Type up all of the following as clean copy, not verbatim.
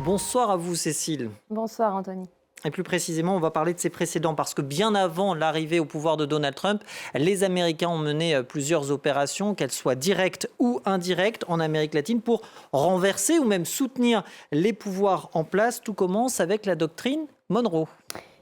Bonsoir à vous Cécile. Bonsoir Anthony. Et plus précisément, on va parler de ses précédents parce que bien avant l'arrivée au pouvoir de Donald Trump, les Américains ont mené plusieurs opérations, qu'elles soient directes ou indirectes, en Amérique latine pour renverser ou même soutenir les pouvoirs en place. Tout commence avec la doctrine Monroe.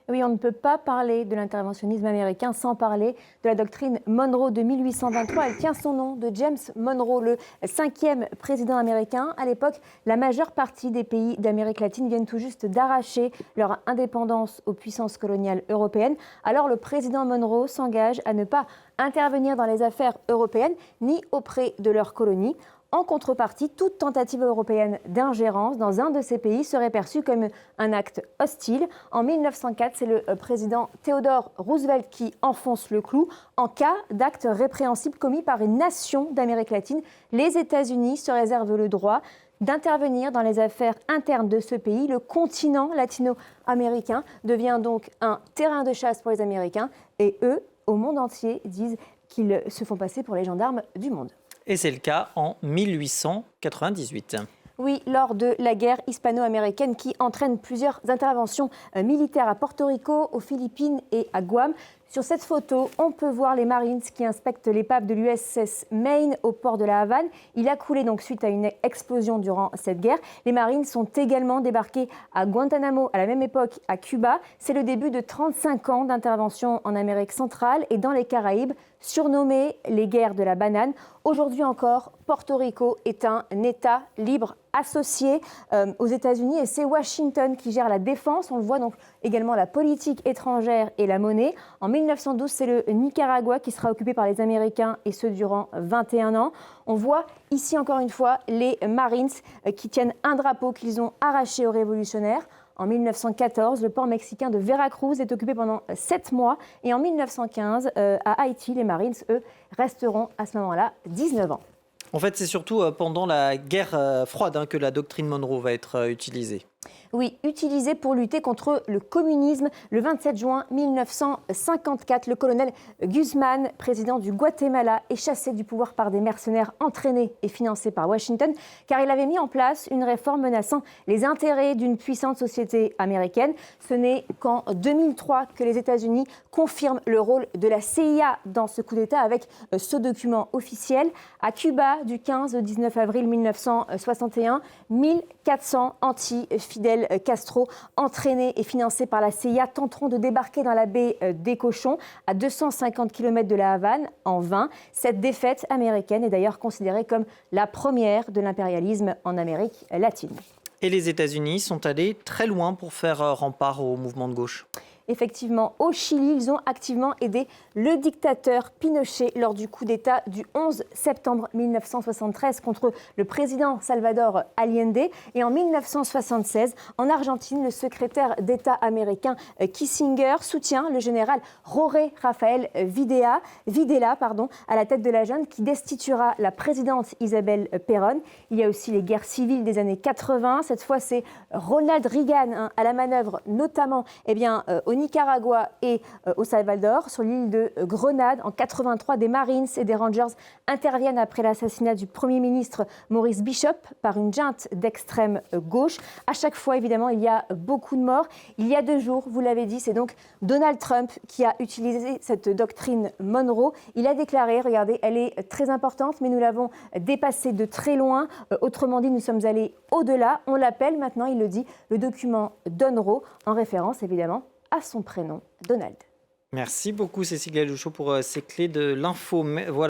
Oui, on ne peut pas parler de l'interventionnisme américain sans parler de la doctrine Monroe de 1823. Elle tient son nom de James Monroe, le 5e président américain. À l'époque, la majeure partie des pays d'Amérique latine viennent tout juste d'arracher leur indépendance aux puissances coloniales européennes. Alors le président Monroe s'engage à ne pas intervenir dans les affaires européennes ni auprès de leurs colonies. En contrepartie, toute tentative européenne d'ingérence dans un de ces pays serait perçue comme un acte hostile. En 1904, c'est le président Theodore Roosevelt qui enfonce le clou. En cas d'acte répréhensible commis par une nation d'Amérique latine, les États-Unis se réservent le droit d'intervenir dans les affaires internes de ce pays. Le continent latino-américain devient donc un terrain de chasse pour les Américains et eux, au monde entier, disent qu'ils se font passer pour les gendarmes du monde. Et c'est le cas en 1898. Oui, lors de la guerre hispano-américaine qui entraîne plusieurs interventions militaires à Porto Rico, aux Philippines et à Guam. Sur cette photo, on peut voir les Marines qui inspectent l'épave de l'USS Maine au port de la Havane. Il a coulé donc suite à une explosion durant cette guerre. Les Marines sont également débarqués à Guantanamo à la même époque à Cuba. C'est le début de 35 ans d'intervention en Amérique centrale et dans les Caraïbes, surnommées les guerres de la banane. Aujourd'hui encore, Porto Rico est un État libre associé aux États-Unis et c'est Washington qui gère la défense. On le voit donc également la politique étrangère et la monnaie. En 1912, c'est le Nicaragua qui sera occupé par les Américains et ce durant 21 ans. On voit ici encore une fois les Marines qui tiennent un drapeau qu'ils ont arraché aux révolutionnaires. En 1914, le port mexicain de Veracruz est occupé pendant 7 mois. Et en 1915, à Haïti, les Marines, eux, resteront à ce moment-là 19 ans. En fait, c'est surtout pendant la guerre froide que la doctrine Monroe va être utilisée. Oui, utilisé pour lutter contre le communisme. Le 27 juin 1954, le colonel Guzman, président du Guatemala, est chassé du pouvoir par des mercenaires entraînés et financés par Washington, car il avait mis en place une réforme menaçant les intérêts d'une puissante société américaine. Ce n'est qu'en 2003 que les États-Unis confirment le rôle de la CIA dans ce coup d'État avec ce document officiel. À Cuba, du 15 au 19 avril 1961, 1400 anti-Fidel Castro, entraînés et financés par la CIA, tenteront de débarquer dans la baie des Cochons, à 250 km de la Havane, en vain. Cette défaite américaine est d'ailleurs considérée comme la première de l'impérialisme en Amérique latine. Et les États-Unis sont allés très loin pour faire rempart au mouvement de gauche. Effectivement, au Chili, ils ont activement aidé le dictateur Pinochet lors du coup d'État du 11 septembre 1973 contre le président Salvador Allende. Et en 1976, en Argentine, le secrétaire d'État américain Kissinger soutient le général Jorge Rafael Videla, à la tête de la junte qui destituera la présidente Isabel Perón. Il y a aussi les guerres civiles des années 80. Cette fois, c'est Ronald Reagan à la manœuvre, notamment au Nicaragua et au Salvador. Sur l'île de Grenade, en 83, des Marines et des Rangers interviennent après l'assassinat du Premier ministre Maurice Bishop par une junte d'extrême gauche. À chaque fois, évidemment, il y a beaucoup de morts. Il y a 2 jours, vous l'avez dit, c'est donc Donald Trump qui a utilisé cette doctrine Monroe. Il a déclaré, regardez, elle est très importante, mais nous l'avons dépassée de très loin. Autrement dit, nous sommes allés au-delà. On l'appelle maintenant, il le dit, le document Monroe, en référence évidemment à son prénom, Donald. Merci beaucoup Cécile Galuchot pour ces clés de l'info. Voilà.